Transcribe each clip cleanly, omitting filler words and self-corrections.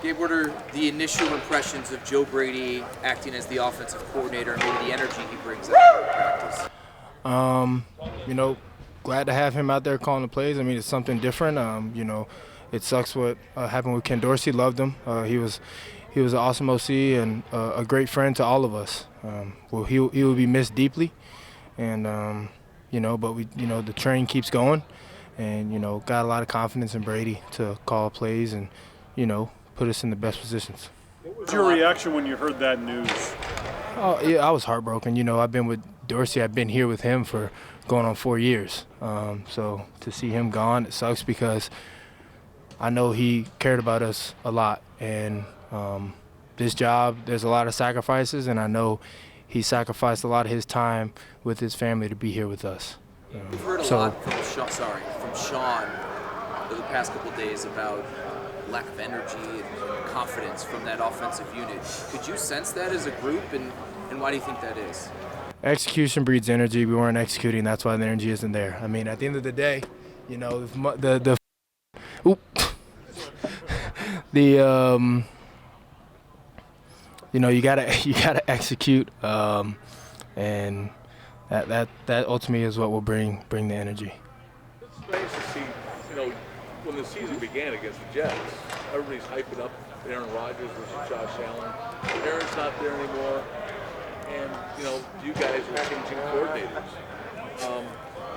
Gabe, what are the initial impressions of Joe Brady acting as the offensive coordinator and maybe the energy he brings out of practice? You know, glad to have him out there calling the plays. I mean, it's something different. It sucks what happened with Ken Dorsey. Loved him. He was an awesome OC and a great friend to all of us. He will be missed deeply, and but the train keeps going, and got a lot of confidence in Brady to call plays and put us in the best positions. What was your reaction when you heard that news? Oh yeah, I was heartbroken. I've been with Dorsey. I've been here with him for going on 4 years. So to see him gone, it sucks because I know he cared about us a lot. And this job, there's a lot of sacrifices, and I know he sacrificed a lot of his time with his family to be here with us. We've heard a lot from Sean over the past couple of days about lack of energy and confidence from that offensive unit. Could you sense that as a group, and why do you think that is? Execution breeds energy. We weren't executing. That's why the energy isn't there. I mean, at the end of the day, you gotta execute, and that ultimately is what will bring the energy. It's strange to see, when the season began against the Jets, everybody's hyping up Aaron Rodgers versus Josh Allen. Aaron's not there anymore, and you guys are changing coordinators.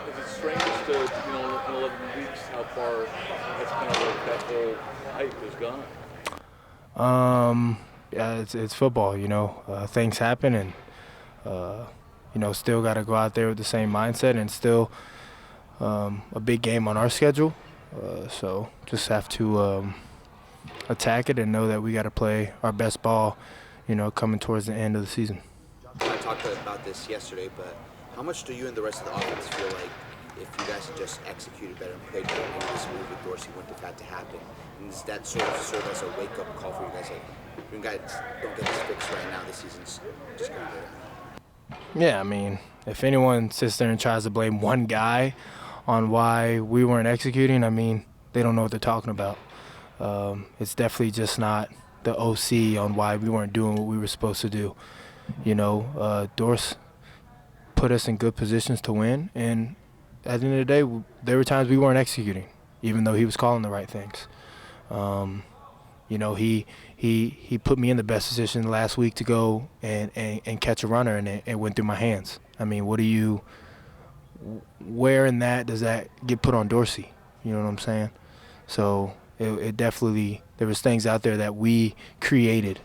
Is it strange to in 11 weeks how far that's kind of that whole hype has gone? Yeah, it's football. Things happen, and still got to go out there with the same mindset, and still a big game on our schedule. So just have to attack it and know that we got to play our best ball, coming towards the end of the season. I talked about this yesterday, but how much do you and the rest of the offense feel like if you guys had just executed better and played better, maybe this move with Dorsey wouldn't have had to happen? And does that sort of serve as a wake-up call for you guys? Like, you guys don't get this fixed right now, this season's just going to go down. Yeah, I mean, if anyone sits there and tries to blame one guy on why we weren't executing, I mean, they don't know what they're talking about. It's definitely just not the OC on why we weren't doing what we were supposed to do. Dorsey put us in good positions to win, and at the end of the day, there were times we weren't executing, even though he was calling the right things. He put me in the best position last week to go and catch a runner, and it went through my hands. I mean, where in that does that get put on Dorsey? You know what I'm saying? So it definitely, there was things out there that we created,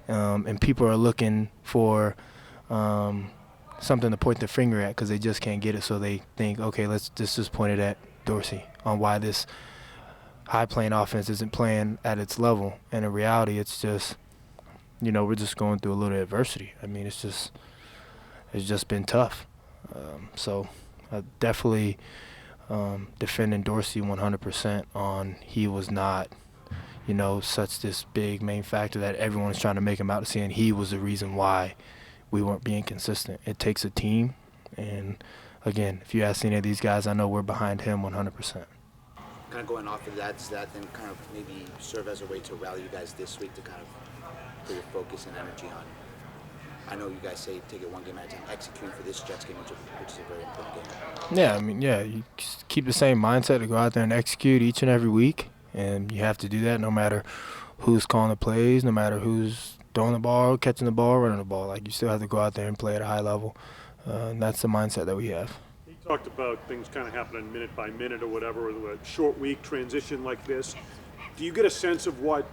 and people are looking for something to point their finger at because they just can't get it. So they think, okay, let's just point it at Dorsey on why this high-playing offense isn't playing at its level. And in reality, it's just, we're just going through a little adversity. I mean, it's just been tough. So I definitely defending Dorsey 100% on he was not, such this big main factor that everyone's trying to make him out to see, and he was the reason why we weren't being consistent. It takes a team, and again, if you ask any of these guys, I know we're behind him 100%. Kind of going off of that, does that then kind of maybe serve as a way to rally you guys this week to kind of put your focus and energy on? I know you guys say take it one game at a time, executing for this Jets game, which is a very important game. Yeah, I mean, you keep the same mindset to go out there and execute each and every week, and you have to do that no matter who's calling the plays, no matter who's throwing the ball, catching the ball, running the ball. Like, you still have to go out there and play at a high level, and that's the mindset that we have. He talked about things kind of happening minute by minute or whatever, a short week transition like this. Do you get a sense of what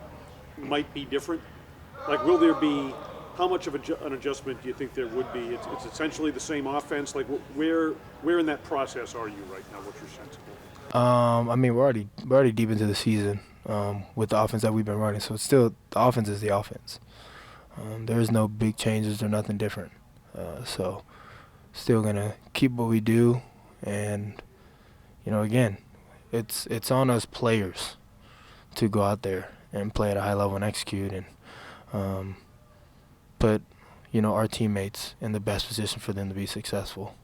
might be different? Like, will there be, how much of an adjustment do you think there would be? It's essentially the same offense. Like, where in that process are you right now? What's your sense of it? I mean, we're already deep into the season with the offense that we've been running. So it's still, the offense is the offense. There is no big changes or nothing different. So still gonna keep what we do, and again, it's on us players to go out there and play at a high level and execute, and put our teammates in the best position for them to be successful.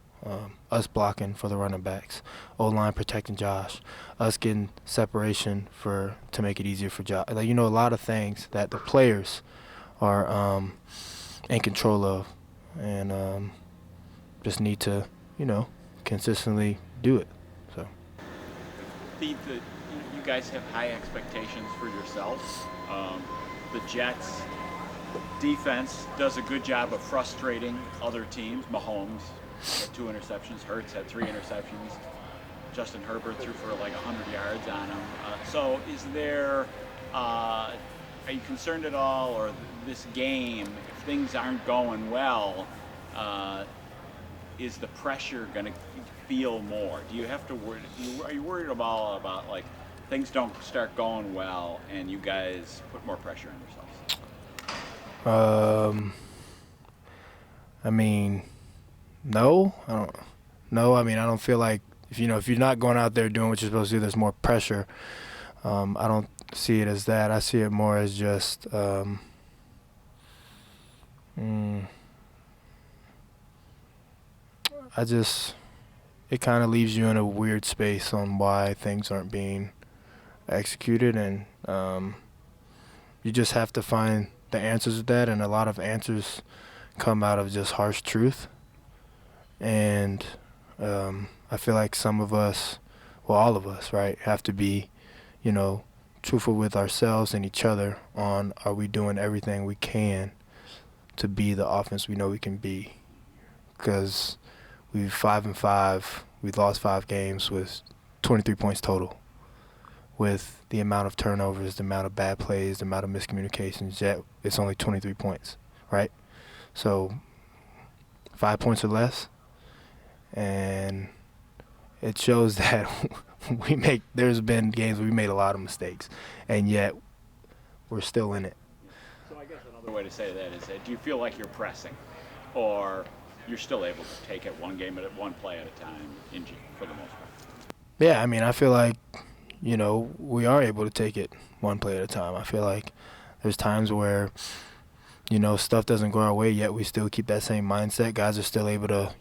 Us blocking for the running backs, O-line protecting Josh, us getting separation to make it easier for Josh. Like, a lot of things that the players are in control of, and just need to, consistently do it. So. You guys have high expectations for yourselves. The Jets defense does a good job of frustrating other teams. Mahomes had 2 interceptions. Hurts had 3 interceptions. Justin Herbert threw for like 100 yards on him. So is there, are you concerned at all, or this game, if things aren't going well, is the pressure going to feel more? Do you have to worry, are you worried about like things don't start going well and you guys put more pressure on yourselves? I mean, no. I don't feel like if you're not going out there doing what you're supposed to do, there's more pressure. I don't see it as that. I see it more as just it kind of leaves you in a weird space on why things aren't being executed, and you just have to find the answers to that, and a lot of answers come out of just harsh truth. And I feel like some of us, well, all of us, right, have to be, truthful with ourselves and each other on, are we doing everything we can to be the offense we know we can be? Because we're 5-5. We've lost 5 games with 23 points total. With the amount of turnovers, the amount of bad plays, the amount of miscommunications, yet it's only 23 points, right? So 5 points or less, and it shows that there's been games where we made a lot of mistakes, and yet we're still in it. So I guess another way to say that is do you feel like you're pressing, or you're still able to take it one play at a time for the most part? Yeah, I feel like, we are able to take it one play at a time. I feel like there's times where, stuff doesn't go our way, yet we still keep that same mindset. Guys are still able to,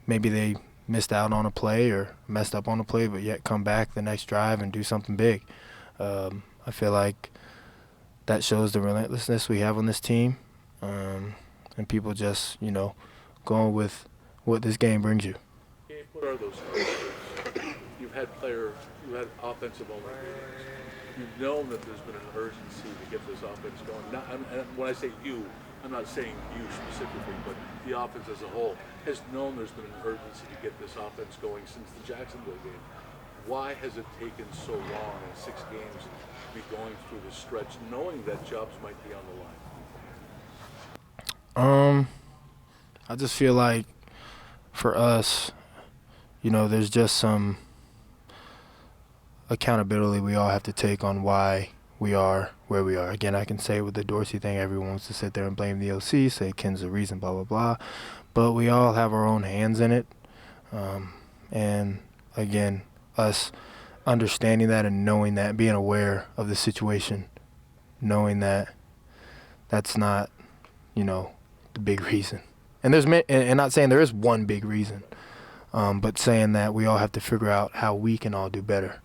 maybe they missed out on a play or messed up on a play, but yet come back the next drive and do something big. I feel like that shows the relentlessness we have on this team, and people just, going with what this game brings you. Gabe, what are those things? You've had offensive owners. You've known that there's been an urgency to get this offense going. When I say you, I'm not saying you specifically, but the offense as a whole has known there's been an urgency to get this offense going since the Jacksonville game. Why has it taken so long in 6 games to be going through this stretch, knowing that jobs might be on the line? I just feel like for us, there's just some accountability we all have to take on why we are where we are. Again, I can say with the Dorsey thing, everyone wants to sit there and blame the OC, say Ken's the reason, blah, blah, blah. But we all have our own hands in it. And, again, us understanding that and knowing that, being aware of the situation, knowing that that's not, the big reason. And not saying there is one big reason, but saying that we all have to figure out how we can all do better.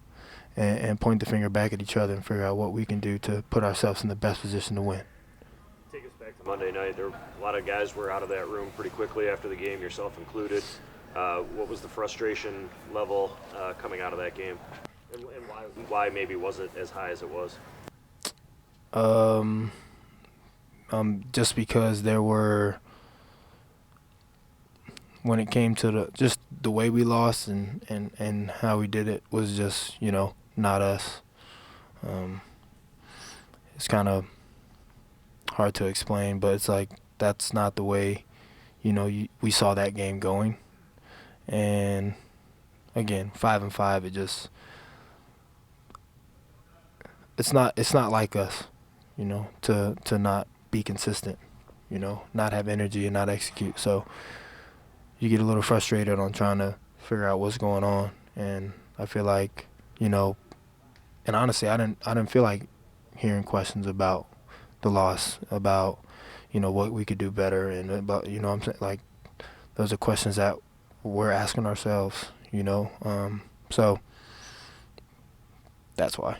And point the finger back at each other and figure out what we can do to put ourselves in the best position to win. Take us back to Monday night. A lot of guys were out of that room pretty quickly after the game, yourself included. What was the frustration level coming out of that game? And why maybe was it as high as it was? Just because there were, when it came to just the way we lost and how we did it was just, not us. It's kind of hard to explain, but it's like that's not the way, we saw that game going. And again, 5-5, it's not like us, to not be consistent, not have energy and not execute. So you get a little frustrated on trying to figure out what's going on. And I feel like, and honestly, I didn't feel like hearing questions about the loss, about, what we could do better, and about, I'm saying, like, those are questions that we're asking ourselves, you know. So that's why.